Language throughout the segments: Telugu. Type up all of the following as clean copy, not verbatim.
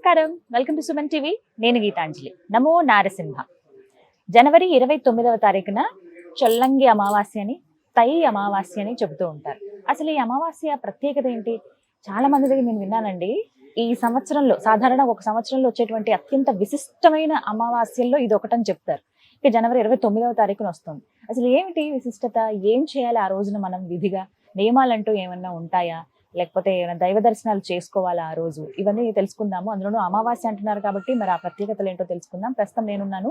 నమస్కారం, వెల్కమ్ టు సుమన్ టీవీ. నేను గీతాంజలి. నమో నారసింహ. జనవరి 29వ తారీఖున చొల్లంగి అమావాస్య అని, తై అమావాస్య అని చెబుతూ ఉంటారు. అసలు ఈ అమావాస్య ప్రత్యేకత ఏంటి? చాలా మంది దగ్గర నేను విన్నానండి. ఈ సంవత్సరంలో సాధారణ ఒక సంవత్సరంలో వచ్చేటువంటి అత్యంత విశిష్టమైన అమావాస్యల్లో ఇది ఒకటని చెప్తారు. ఇక జనవరి 29వ తారీఖున వస్తుంది. అసలు ఏమిటి విశిష్టత? ఏం చేయాలి ఆ రోజున? మనం విధిగా నియమాలంటూ ఏమన్నా ఉంటాయా, లేకపోతే ఏమైనా దైవ దర్శనాలు చేసుకోవాలా ఆ రోజు? ఇవన్నీ తెలుసుకుందాము. అందులోనూ అమావాస్య అంటున్నారు కాబట్టి మరి ఆ ప్రత్యేకతలు ఏంటో తెలుసుకుందాం. ప్రస్తుతం నేనున్నాను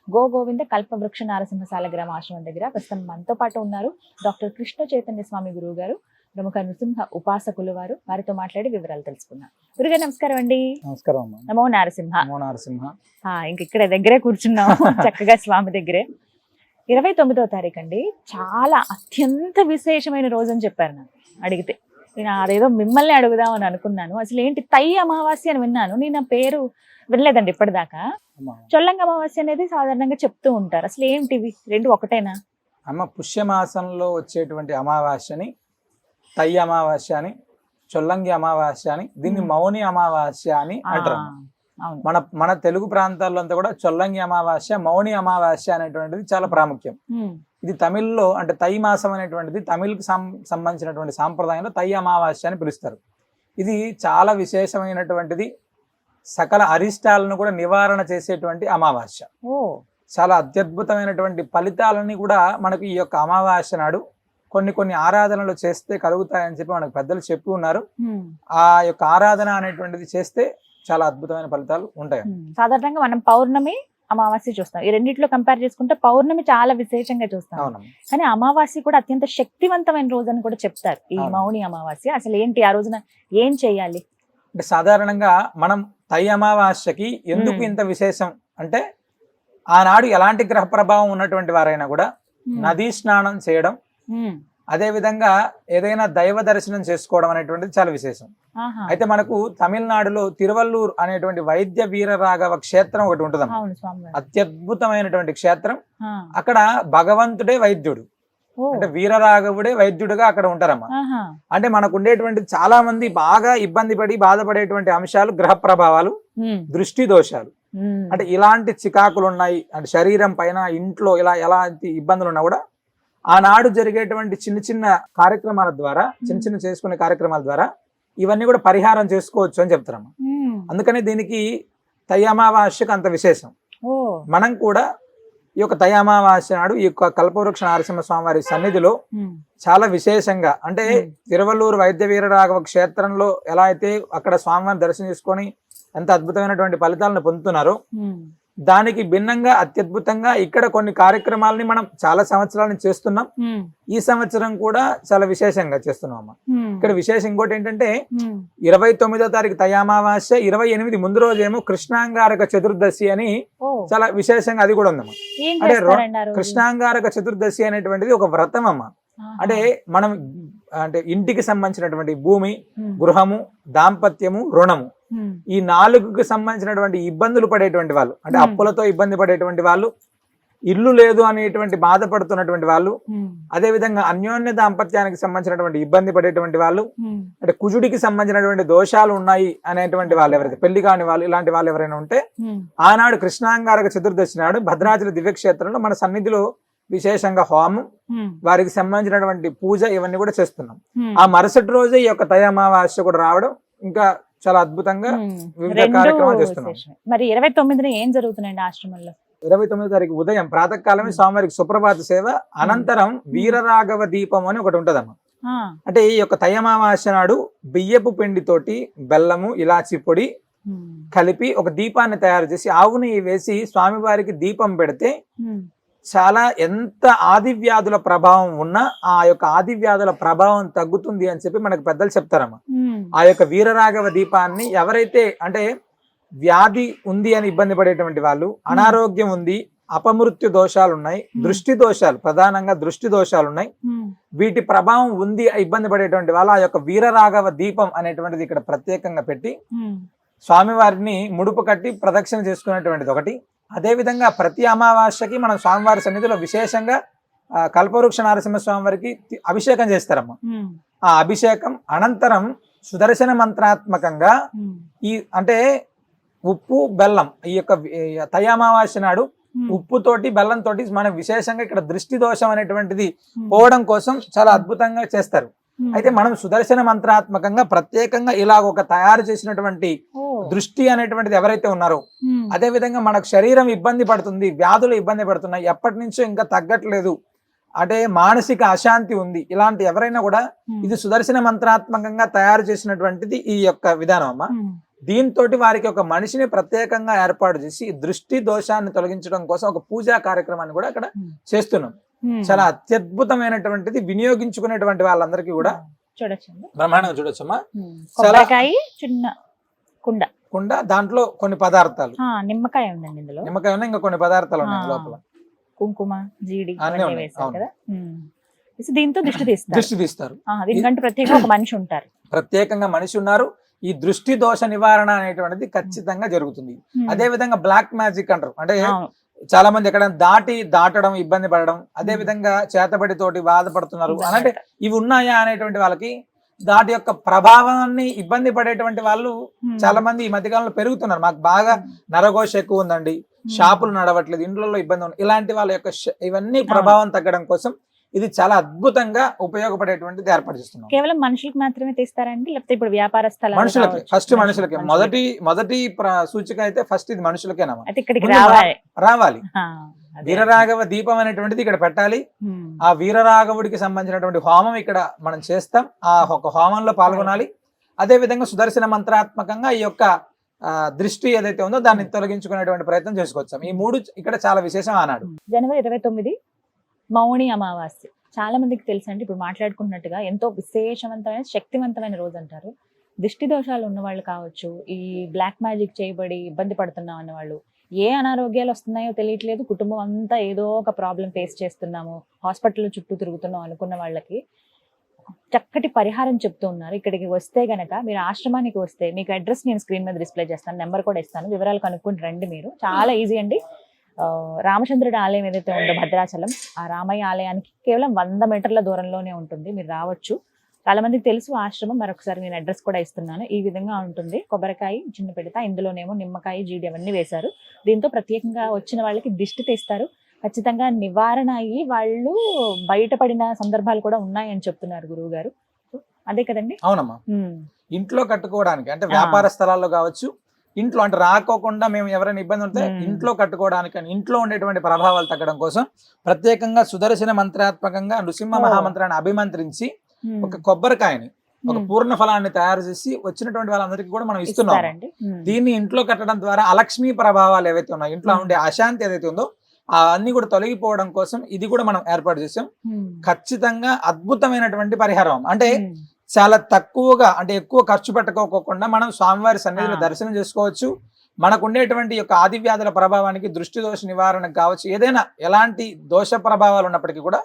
గోవింద కల్పవృక్ష నారసింహ సాలగ్రామ ఆశ్రమం దగ్గర. ప్రస్తుతం మనతో పాటు ఉన్నారు డాక్టర్ కృష్ణ చైతన్య స్వామి గురువు గారు, ప్రముఖ నృసింహ ఉపాసకులు వారు. వారితో మాట్లాడి వివరాలు తెలుసుకుందాం. గురుగారు నమస్కారం అండి. నమస్కారం. నమో నారసింహ. నమో నారసింహ. ఇంక ఇక్కడ దగ్గరే కూర్చున్నాము చక్కగా స్వామి దగ్గరే. 29వ తారీఖు అండి, చాలా అత్యంత విశేషమైన రోజు అని చెప్పారు నాకు అడిగితే. నేను అదేదో మిమ్మల్ని అడుగుదామని అనుకున్నాను. అసలు ఏంటి తై అమావాస్య అని విన్నాను, నేను ఆ పేరు వినలేదండి ఇప్పటిదాకా. చొల్లంగి అమావాస్య అనేది సాధారణంగా చెప్తూ ఉంటారు. అసలు ఏంటివి రెండు ఒకటేనా? పుష్యమాసంలో వచ్చేటువంటి అమావాస్యని తై అమావాస్య అని, చొల్లంగి అమావాస్య అని, దీన్ని మౌని అమావాస్య అని అంటారు. మన తెలుగు ప్రాంతాల్లో అంతా కూడా చొల్లంగి అమావాస్య, మౌని అమావాస్య అనేటువంటిది చాలా ప్రాముఖ్యం. ఇది తమిళ్లో అంటే తై మాసం అనేటువంటిది తమిళ్కి సంబంధించినటువంటి సాంప్రదాయంలో తై అమావాస్య అని పిలుస్తారు. ఇది చాలా విశేషమైనటువంటిది. సకల అరిష్టాలను కూడా నివారణ చేసేటువంటి అమావాస్య. చాలా అత్యద్భుతమైనటువంటి ఫలితాలని కూడా మనకు ఈ యొక్క అమావాస్య నాడు కొన్ని ఆరాధనలు చేస్తే కలుగుతాయని చెప్పి మనకు పెద్దలు చెప్పి ఉన్నారు. ఆ యొక్క ఆరాధన అనేటువంటిది చేస్తే చాలా అద్భుతమైన ఫలితాలు ఉంటాయి. సాధారణంగా మనం పౌర్ణమి అమావాస్య చూస్తాం. ఈ రెండిట్లో కంపేర్ చేసుకుంటే పౌర్ణమి చాలా విశేషంగా చూస్తాం. కానీ అమావాస్య కూడా అత్యంత శక్తివంతమైన రోజు అని కూడా చెప్తారు ఈ మౌని అమావాస్య. అసలు ఏంటి ఆ రోజున ఏం చేయాలి? అంటే సాధారణంగా మనం తై అమావాస్యకి ఎందుకు ఇంత విశేషం అంటే, ఆనాడు ఎలాంటి గ్రహ ప్రభావం ఉన్నటువంటి వారైనా కూడా నదీ స్నానం చేయడం, అదే విధంగా ఏదైనా దైవ దర్శనం చేసుకోవడం అనేటువంటిది చాలా విశేషం. అయితే మనకు తమిళనాడులో తిరువల్లూరు అనేటువంటి వైద్య వీర రాఘవ క్షేత్రం ఒకటి ఉంటుంది. అత్యద్భుతమైనటువంటి క్షేత్రం. అక్కడ భగవంతుడే వైద్యుడు, అంటే వీరరాఘవుడే వైద్యుడుగా అక్కడ ఉంటారమ్మా. అంటే మనకు ఉండేటువంటి చాలా మంది బాగా ఇబ్బంది పడి బాధపడేటువంటి అంశాలు గ్రహ ప్రభావాలు, దృష్టి దోషాలు. అంటే ఇలాంటి చికాకులు ఉన్నాయి అంటే శరీరం పైన, ఇంట్లో ఇలా ఎలాంటి ఇబ్బందులు ఉన్నా కూడా ఆనాడు జరిగేటువంటి చిన్న కార్యక్రమాల ద్వారా, చిన్న చేసుకునే కార్యక్రమాల ద్వారా ఇవన్నీ కూడా పరిహారం చేసుకోవచ్చు అని చెప్తారమ్మా. అందుకని దీనికి తై అమావాస్యకు అంత విశేషం. మనం కూడా ఈ యొక్క తై అమావాస్య నాడు ఈ యొక్క కల్పవృక్ష నరసింహ స్వామి వారి సన్నిధిలో చాలా విశేషంగా, అంటే తిరువల్లూరు వైద్య వీర రాఘవ క్షేత్రంలో ఎలా అయితే అక్కడ స్వామివారిని దర్శనం చేసుకొని ఎంత అద్భుతమైనటువంటి ఫలితాలను పొందుతున్నారో, దానికి భిన్నంగా అత్యద్భుతంగా ఇక్కడ కొన్ని కార్యక్రమాలని మనం చాలా సంవత్సరాల నుంచి చేస్తున్నాం. ఈ సంవత్సరం కూడా చాలా విశేషంగా చేస్తున్నాం అమ్మా. ఇక్కడ విశేషం ఇంకోటి ఏంటంటే, 29వ తారీఖు తై అమావాస్య, 28 ముందు రోజేమో కృష్ణాంగారక చతుర్దశి అని చాలా విశేషంగా అది కూడా ఉందమ్మా. అంటే కృష్ణాంగారక చతుర్దశి అనేటువంటిది ఒక వ్రతం అమ్మా. అంటే మనం అంటే ఇంటికి సంబంధించినటువంటి భూమి, గృహము, దాంపత్యము, రుణము, ఈ 4కు సంబంధించినటువంటి ఇబ్బందులు పడేటువంటి వాళ్ళు, అంటే అప్పులతో ఇబ్బంది పడేటువంటి వాళ్ళు, ఇల్లు లేదు అనేటువంటి బాధపడుతున్నటువంటి వాళ్ళు, అదే విధంగా అన్యోన్య దాంపత్యానికి సంబంధించినటువంటి ఇబ్బంది పడేటువంటి వాళ్ళు, అంటే కుజుడికి సంబంధించినటువంటి దోషాలు ఉన్నాయి అనేటువంటి వాళ్ళు ఎవరైతే, పెళ్లి కాని వాళ్ళు, ఇలాంటి వాళ్ళు ఎవరైనా ఉంటే ఆనాడు కృష్ణాంగారక చతుర్దశి నాడు భద్రాచల దివ్యక్షేత్రంలో మన సన్నిధిలో విశేషంగా హోమం, వారికి సంబంధించినటువంటి పూజ ఇవన్నీ కూడా చేస్తున్నాం. ఆ మరుసటి రోజే ఈ యొక్క తై అమావాస్య కూడా రావడం ఇంకా చాలా అద్భుతంగా వివిధ కార్యక్రమాలు చేస్తున్నాం. మరి 29న ఏం జరుగుతున్నాయండి ఆశ్రమంలో? 29వ తారీఖు ఉదయం ప్రాతకాలమే స్వామివారికి సుప్రభాత సేవ, అనంతరం వీరరాఘవ దీపం అని ఒకటి ఉంటదమ్మా. అంటే ఈ యొక్క తై అమావాస్య నాడు బియ్యపు పిండితోటి బెల్లము, ఇలాచి పొడి కలిపి ఒక దీపాన్ని తయారు చేసి ఆవుని వేసి స్వామివారికి దీపం పెడితే చాలా ఎంత ఆదివ్యాధుల ప్రభావం ఉన్నా ఆ యొక్క ఆదివ్యాధుల ప్రభావం తగ్గుతుంది అని చెప్పి మనకు పెద్దలు చెప్తారమ్మా. ఆ యొక్క వీరరాఘవ దీపాన్ని ఎవరైతే అంటే వ్యాధి ఉంది అని ఇబ్బంది పడేటువంటి వాళ్ళు, అనారోగ్యం ఉంది, అపమృత్యు దోషాలు ఉన్నాయి, దృష్టి దోషాలు, ప్రధానంగా దృష్టి దోషాలు ఉన్నాయి, వీటి ప్రభావం ఉంది ఇబ్బంది పడేటువంటి వాళ్ళు ఆ యొక్క వీరరాఘవ దీపం అనేటువంటిది ఇక్కడ ప్రత్యేకంగా పెట్టి స్వామివారిని ముడుపు కట్టి ప్రదక్షిణ చేసుకునేటువంటిది ఒకటి. అదేవిధంగా ప్రతి అమావాస్యకి మనం స్వామివారి సన్నిధిలో విశేషంగా కల్పవృక్ష నరసింహ స్వామి వారికి అభిషేకం చేస్తారమ్మా. ఆ అభిషేకం అనంతరం సుదర్శన మంత్రాత్మకంగా ఈ అంటే ఉప్పు బెల్లం ఈ యొక్క తై అమావాస్య నాడు ఉప్పుతోటి బెల్లంతోటి మనం విశేషంగా ఇక్కడ దృష్టి దోషం అనేటువంటిది పోవడం కోసం చాలా అద్భుతంగా చేస్తారు. అయితే మనం సుదర్శన మంత్రాత్మకంగా ప్రత్యేకంగా ఇలా ఒక తయారు చేసినటువంటి దృష్టి అనేటువంటిది ఎవరైతే ఉన్నారో, అదే విధంగా మనకు శరీరం ఇబ్బంది పడుతుంది, వ్యాధులు ఇబ్బంది పడుతున్నాయి, ఎప్పటి నుంచో ఇంకా తగ్గట్లేదు, అంటే మానసిక అశాంతి ఉంది, ఇలాంటి ఎవరైనా కూడా ఇది సుదర్శన మంత్రాత్మకంగా తయారు చేసినటువంటిది ఈ యొక్క విధానం అమ్మా. దీంతో వారికి ఒక మనిషిని ప్రత్యేకంగా ఏర్పాటు చేసి దృష్టి దోషాన్ని తొలగించడం కోసం ఒక పూజా కార్యక్రమాన్ని కూడా అక్కడ చేస్తున్నాం. చాలా అత్యద్భుతమైనటువంటిది, వినియోగించుకునేటువంటి వాళ్ళందరికీ కూడా చూడొచ్చు, బ్రహ్మాండంగా చూడొచ్చమ్మా. చిన్న కుండ కుండ, దాంట్లో కొన్ని పదార్థాలు, నిమ్మకాయ ఉందండి ఇందులో, నిమ్మకాయ ఉన్నాయి, ఇంకా కొన్ని పదార్థాలు ఉన్నాయి లోపల, కుంకుమ, జీడి అన్నీ ఉన్నాయి. కదా. దీంతో దృష్టి తీస్తారు. దీనికంటే ప్రత్యేకంగా ఒక మనిషి ఉంటారు, ప్రత్యేకంగా మనిషి ఉన్నారు. ఈ దృష్టి దోష నివారణ అనేటువంటిది ఖచ్చితంగా జరుగుతుంది. అదే విధంగా బ్లాక్ మ్యాజిక్ అంటారు, అంటే చాలా మంది ఎక్కడ దాటడం ఇబ్బంది పడడం, అదే విధంగా చేతబడి తోటి బాధపడుతున్నారు అంటే ఇవి ఉన్నాయా అనేటువంటి వాళ్ళకి దాటి యొక్క ప్రభావాన్ని ఇబ్బంది పడేటువంటి వాళ్ళు చాలా మంది ఈ మధ్యకాలంలో పెరుగుతున్నారు. మాకు బాగా నరఘోష ఎక్కువ ఉందండి, షాపులు నడవట్లేదు, ఇండ్లలో ఇబ్బంది ఉంది, ఇలాంటి వాళ్ళ యొక్క ఇవన్నీ ప్రభావం తగ్గడం కోసం ఇది చాలా అద్భుతంగా ఉపయోగపడేటువంటిది ఏర్పాటు చేస్తున్నాం. కేవలం మనుషులకు మాత్రమే తీస్తారండి, లేకపోతే ఇప్పుడు వ్యాపార స్థలాలు? మనుషులకి, ఫస్ట్ మనుషులకి మొదటి సూచిక అయితే ఫస్ట్ ఇది మనుషులకేనా రావాలి. వీరరాఘవ దీపం అనేటువంటిది ఇక్కడ పెట్టాలి. ఆ వీరరాఘవుడికి సంబంధించినటువంటి హోమం ఇక్కడ మనం చేస్తాం, ఆ ఒక హోమంలో పాల్గొనాలి. అదే విధంగా సుదర్శన మంత్రాత్మకంగా ఈ యొక్క దృష్టి ఏదైతే ఉందో దాన్ని తొలగించుకునేటువంటి ప్రయత్నం చేసుకొచ్చాం. ఈ మూడు ఇక్కడ చాలా విశేషం ఆనాడు. జనవరి 29 మౌని అమావాస్య. చాలా మందికి తెలుసు అండి, ఇప్పుడు మాట్లాడుకున్నట్టుగా ఎంతో విశేషవంతమైన శక్తివంతమైన రోజు అంటారు. దిష్టి దోషాలు ఉన్న వాళ్ళు కావచ్చు, ఈ బ్లాక్ మ్యాజిక్ చేయబడి ఇబ్బంది పడుతున్నాం అన్న వాళ్ళు, ఏ అనారోగ్యాలు వస్తున్నాయో తెలియట్లేదు, కుటుంబం అంతా ఏదో ఒక ప్రాబ్లం ఫేస్ చేస్తున్నాము, హాస్పిటల్ చుట్టూ తిరుగుతున్నాం అనుకున్న వాళ్ళకి చక్కటి పరిహారం చెప్తూ ఉన్నారు. ఇక్కడికి వస్తే గనక మీరు ఆశ్రమానికి వస్తే మీకు అడ్రస్ నేను స్క్రీన్ మీద డిస్ప్లే చేస్తాను, నెంబర్ కూడా ఇస్తాను, వివరాలు కనుక్కొని రండి. మీరు చాలా ఈజీ అండి. రామచంద్రుడి ఆలయం ఏదైతే ఉందో భద్రాచలం, ఆ రామయ్య ఆలయానికి కేవలం 100 మీటర్ల దూరంలోనే ఉంటుంది, మీరు రావచ్చు. చాలా మందికి తెలుసు ఆశ్రమం, మరొకసారి నేను అడ్రస్ కూడా ఇస్తున్నాను. ఈ విధంగా ఉంటుంది, కొబ్బరికాయ చిన్న పెడతా, ఇందులోనేమో నిమ్మకాయ, జీడి అవన్నీ వేశారు. దీంతో ప్రత్యేకంగా వచ్చిన వాళ్ళకి దిష్టి తీస్తారు, ఖచ్చితంగా నివారణ అయ్యి వాళ్ళు బయటపడిన సందర్భాలు కూడా ఉన్నాయని చెప్తున్నారు గురువు గారు. అదే కదండి? అవునమ్మా. ఇంట్లో కట్టుకోవడానికి అంటే వ్యాపార స్థలాల్లో కావచ్చు, ఇంట్లో అంటే రాకోకుండా మేము ఎవరైనా ఇబ్బంది ఉంటే ఇంట్లో కట్టుకోవడానికి, ఇంట్లో ఉండేటువంటి ప్రభావాలు తగ్గడం కోసం ప్రత్యేకంగా సుదర్శన మంత్రాత్మకంగా నృసింహ మహామంత్రాన్ని అభిమంత్రించి ఒక కొబ్బరికాయని, ఒక పూర్ణ ఫలాన్ని తయారు చేసి వచ్చినటువంటి వాళ్ళందరికీ కూడా మనం ఇస్తున్నాం. దీన్ని ఇంట్లో కట్టడం ద్వారా అలక్ష్మీ ప్రభావాలు ఏవైతే ఉన్నాయో, ఇంట్లో ఉండే అశాంతి ఏదైతే ఉందో అన్ని కూడా తొలగిపోవడం కోసం ఇది కూడా మనం ఏర్పాటు చేసాం. ఖచ్చితంగా అద్భుతమైనటువంటి పరిహారం, అంటే చాలా తక్కువగా, అంటే ఎక్కువ ఖర్చు పెట్టుకోకుండా మనం స్వామివారి సన్నిధిలో దర్శనం చేసుకోవచ్చు. మనకు ఉండేటువంటి యొక్క ఆది వ్యాధుల ప్రభావానికి, దృష్టి దోష నివారణకు కావచ్చు, ఏదైనా ఎలాంటి దోష ప్రభావాలు ఉన్నప్పటికీ కూడా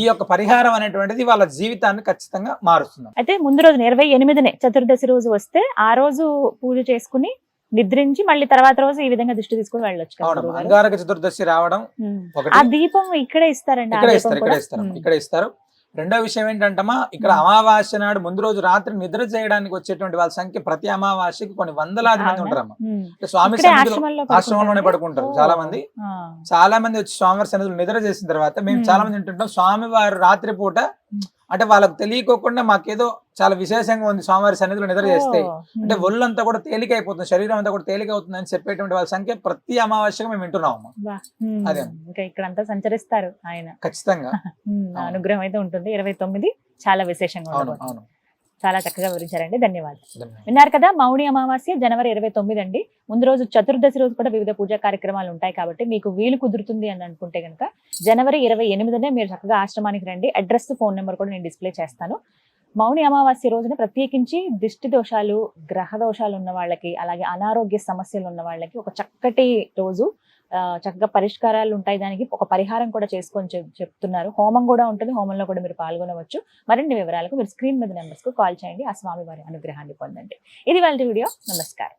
ఈ యొక్క పరిహారం అనేటువంటిది వాళ్ళ జీవితాన్ని ఖచ్చితంగా మారుస్తుంది. అయితే ముందు రోజు 28నే చతుర్దశి రోజు వస్తే ఆ రోజు పూజ చేసుకుని నిద్రించి మళ్ళీ తర్వాత రోజు ఈ విధంగా దృష్టి తీసుకుని వెళ్ళొచ్చు. అంగారక చతుర్దశి రావడం, ఆ దీపం ఇక్కడే ఇస్తారండి, ఇక్కడ ఇస్తారు. రెండో విషయం ఏంటంటమ్మా, ఇక్కడ అమావాస్య నాడు ముందు రోజు రాత్రి నిద్ర చేయడానికి వచ్చేటువంటి వాళ్ళ సంఖ్య ప్రతి అమావాస్యకి కొన్ని వందలాది మంది ఉంటారమ్మా. స్వామి ఆశ్రమంలోనే పడుకుంటారు చాలా మంది. చాలా మంది వచ్చి స్వామివారి సన్నిధిలో నిద్ర చేసిన తర్వాత మేము చాలా మంది వింటుంటాం, స్వామివారు రాత్రి పూట అంటే వాళ్ళకి తెలియకోకుండా మాకేదో చాలా విశేషంగా ఉంది స్వామివారి సన్నిధిలో నిద్ర చేస్తే, అంటే ఒళ్ళంతా కూడా తేలికైపోతుంది, శరీరం అంతా కూడా తేలికవుతుంది అని చెప్పేటువంటి వాళ్ళ సంఖ్య ప్రతి అమావాస్యగా మేము వింటున్నాము. అదే ఇక్కడంతా సంచరిస్తారు ఆయన, ఖచ్చితంగా అనుగ్రహం అయితే ఉంటుంది. 29 చాలా విశేషంగా ఉంటుంది. చాలా చక్కగా వివరించారండి, ధన్యవాదాలు. విన్నారు కదా, మౌని అమావాస్య జనవరి 29 అండి. ముందు రోజు చతుర్దశి రోజు కూడా వివిధ పూజా కార్యక్రమాలు ఉంటాయి కాబట్టి మీకు వీలు కుదురుతుంది అని అనుకుంటే కనుక జనవరి 28నే మీరు చక్కగా ఆశ్రమానికి రండి. అడ్రస్, ఫోన్ నెంబర్ కూడా నేను డిస్ప్లే చేస్తాను. మౌని అమావాస్య రోజున ప్రత్యేకించి దిష్టి దోషాలు, గ్రహ దోషాలు ఉన్న వాళ్ళకి, అలాగే అనారోగ్య సమస్యలు ఉన్న వాళ్ళకి ఒక చక్కటి రోజు, చక్కగా పరిష్కారాలు ఉంటాయి. దానికి ఒక పరిహారం కూడా చేసుకొని చెప్తున్నారు. హోమం కూడా ఉంటుంది, హోమంలో కూడా మీరు పాల్గొనవచ్చు. మరిన్ని వివరాలకు మీరు స్క్రీన్ మీద నెంబర్స్కు కాల్ చేయండి, ఆ స్వామి వారి అనుగ్రహాన్ని పొందండి. ఇది వాళ్ళ వీడియో. నమస్కారం.